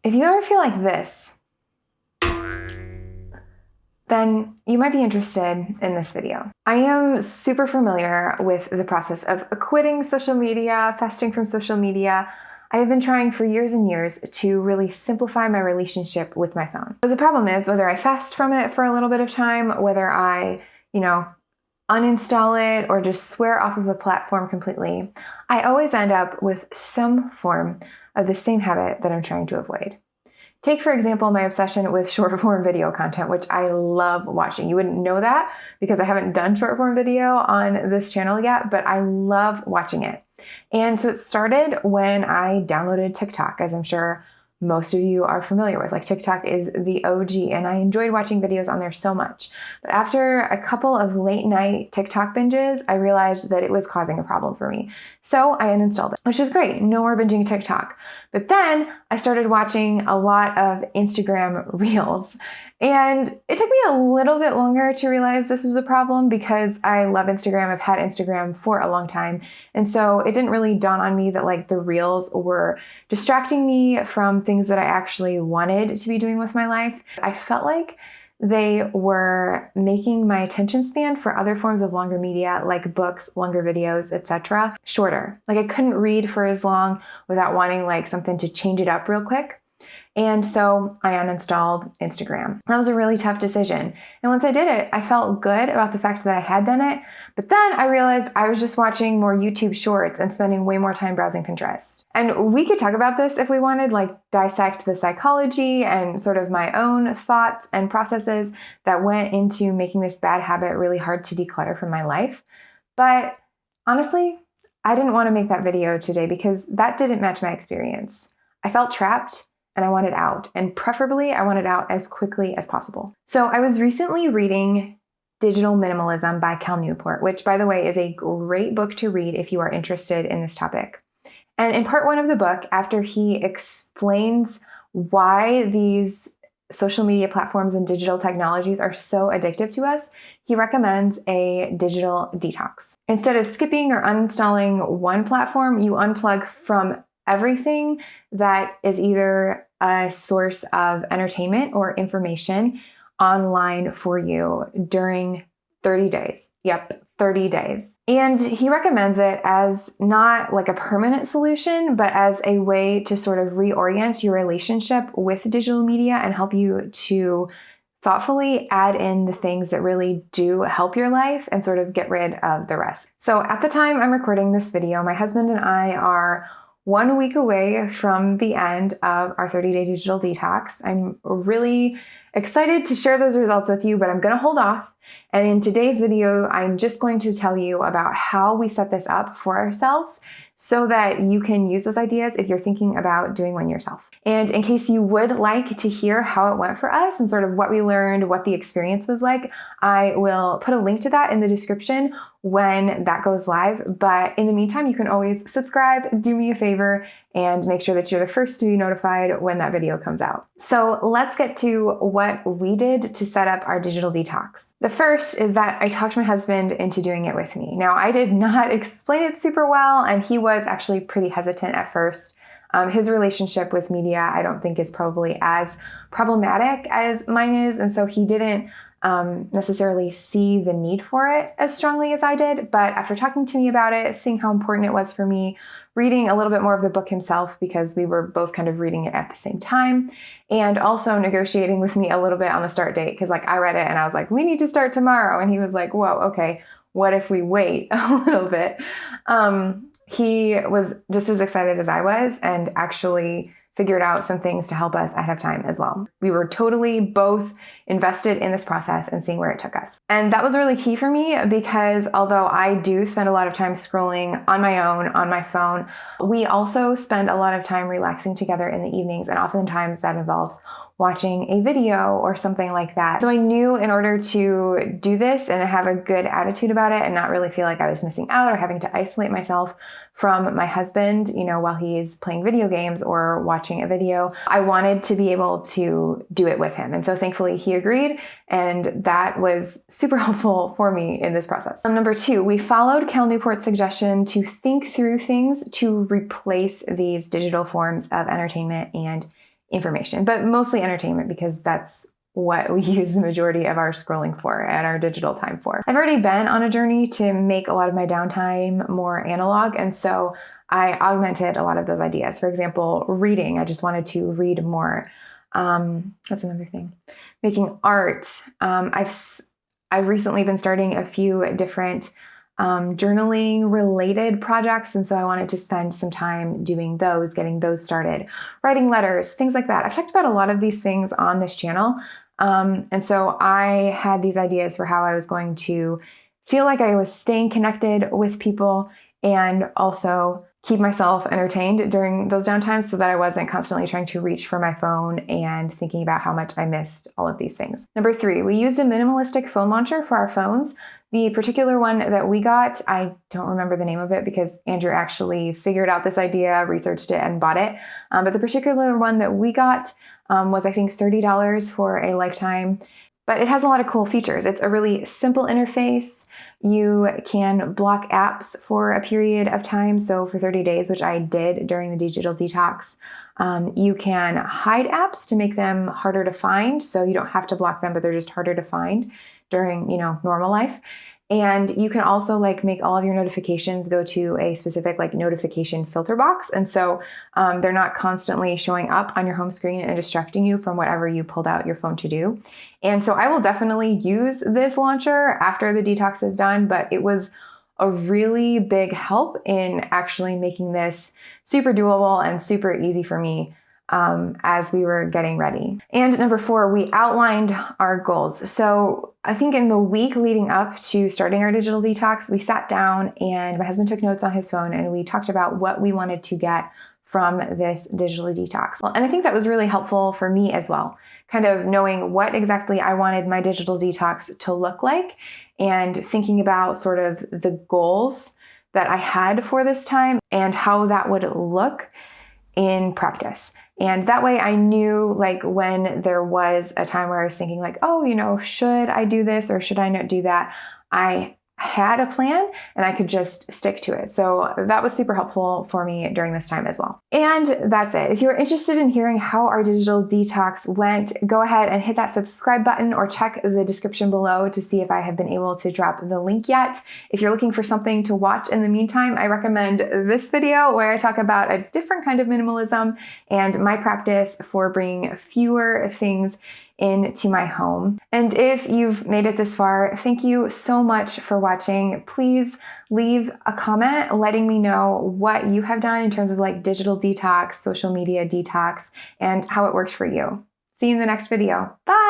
If you ever feel like this, then you might be interested in this video. I am super familiar with the process of quitting social media, fasting from social media. I have been trying for years and years to really simplify my relationship with my phone. But the problem is, whether I fast from it for a little bit of time, whether I, uninstall it or just swear off of a platform completely, I always end up with some form of the same habit that I'm trying to avoid. Take, for example, my obsession with short form video content, which I love watching. You wouldn't know that because I haven't done short form video on this channel yet, but I love watching it. And so it started when I downloaded TikTok, as I'm sure most of you are familiar with. Like, TikTok is the OG, and I enjoyed watching videos on there so much. But after a couple of late night TikTok binges, I realized that it was causing a problem for me. So I uninstalled it, which is great. No more binging TikTok. But then I started watching a lot of Instagram Reels. And it took me a little bit longer to realize this was a problem because I love Instagram. I've had Instagram for a long time. And so it didn't really dawn on me that the Reels were distracting me from things that I actually wanted to be doing with my life. I felt like they were making my attention span for other forms of longer media, like books, longer videos, etc., shorter. I couldn't read for as long without wanting something to change it up real quick. And so I uninstalled Instagram. That was a really tough decision. And once I did it, I felt good about the fact that I had done it. But then I realized I was just watching more YouTube shorts and spending way more time browsing Pinterest. And we could talk about this if we wanted, dissect the psychology and sort of my own thoughts and processes that went into making this bad habit really hard to declutter from my life. But honestly, I didn't want to make that video today because that didn't match my experience. I felt trapped. And I wanted out, and preferably I wanted out as quickly as possible. So I was recently reading Digital Minimalism by Cal Newport, which, by the way, is a great book to read if you are interested in this topic. And in part one of the book, after he explains why these social media platforms and digital technologies are so addictive to us, he recommends a digital detox. Instead of skipping or uninstalling one platform, you unplug from everything that is either a source of entertainment or information online for you during 30 days. Yep, 30 days. And he recommends it as not a permanent solution, but as a way to sort of reorient your relationship with digital media and help you to thoughtfully add in the things that really do help your life and sort of get rid of the rest. So at the time I'm recording this video, my husband and I are 1 week away from the end of our 30-day digital detox. I'm really excited to share those results with you, but I'm going to hold off. And in today's video, I'm just going to tell you about how we set this up for ourselves so that you can use those ideas if you're thinking about doing one yourself. And in case you would like to hear how it went for us and sort of what we learned, what the experience was like, I will put a link to that in the description when that goes live. But in the meantime, you can always subscribe, do me a favor, and make sure that you're the first to be notified when that video comes out. So let's get to what we did to set up our digital detox. The first is that I talked my husband into doing it with me. Now, I did not explain it super well, and he was actually pretty hesitant at first. His relationship with media, I don't think, is probably as problematic as mine is, and so he didn't necessarily see the need for it as strongly as I did. But after talking to me about it, seeing how important it was for me, reading a little bit more of the book himself because we were both kind of reading it at the same time, and also negotiating with me a little bit on the start date because I read it and I was like, we need to start tomorrow, and he was like, whoa, okay, what if we wait a little bit? He was just as excited as I was and actually figured out some things to help us ahead of time as well. We were totally both invested in this process and seeing where it took us. And that was really key for me because although I do spend a lot of time scrolling on my own, on my phone, we also spend a lot of time relaxing together in the evenings, and oftentimes that involves watching a video or something like that. So I knew in order to do this and have a good attitude about it and not really feel like I was missing out or having to isolate myself from my husband, while he's playing video games or watching a video, I wanted to be able to do it with him. And so thankfully he agreed, and that was super helpful for me in this process. Number two, we followed Cal Newport's suggestion to think through things to replace these digital forms of entertainment and information, but mostly entertainment because that's what we use the majority of our scrolling for and our digital time for. I've already been on a journey to make a lot of my downtime more analog, and so I augmented a lot of those ideas. For example, reading. I just wanted to read more. That's another thing. Making art. I've recently been starting a few different journaling related projects, and so I wanted to spend some time doing those, getting those started. Writing letters, things like that. I've talked about a lot of these things on this channel, and so I had these ideas for how I was going to feel like I was staying connected with people and also keep myself entertained during those downtimes so that I wasn't constantly trying to reach for my phone and thinking about how much I missed all of these things. Number 3, we used a minimalistic phone launcher for our phones. The particular one that we got, I don't remember the name of it because Andrew actually figured out this idea, researched it, and bought it. But the particular one that we got was, I think, $30 for a lifetime. But it has a lot of cool features. It's a really simple interface. You can block apps for a period of time. So for 30 days, which I did during the digital detox, you can hide apps to make them harder to find. So you don't have to block them, but they're just harder to find during, normal life. And you can also make all of your notifications go to a specific notification filter box. And so they're not constantly showing up on your home screen and distracting you from whatever you pulled out your phone to do. And so I will definitely use this launcher after the detox is done, but it was a really big help in actually making this super doable and super easy for me as we were getting ready. And number 4, we outlined our goals. So I think in the week leading up to starting our digital detox, we sat down and my husband took notes on his phone and we talked about what we wanted to get from this digital detox. And I think that was really helpful for me as well, kind of knowing what exactly I wanted my digital detox to look like and thinking about sort of the goals that I had for this time and how that would look in practice. And that way I knew when there was a time where I was thinking should I do this or should I not do that? I had a plan and I could just stick to it. So that was super helpful for me during this time as well. And that's it. If you're interested in hearing how our digital detox went, go ahead and hit that subscribe button or check the description below to see if I have been able to drop the link yet. If you're looking for something to watch in the meantime, I recommend this video where I talk about a different kind of minimalism and my practice for bringing fewer things into my home. And if you've made it this far, thank you so much for watching. Please leave a comment letting me know what you have done in terms of digital detox, social media detox, and how it worked for you. See you in the next video. Bye!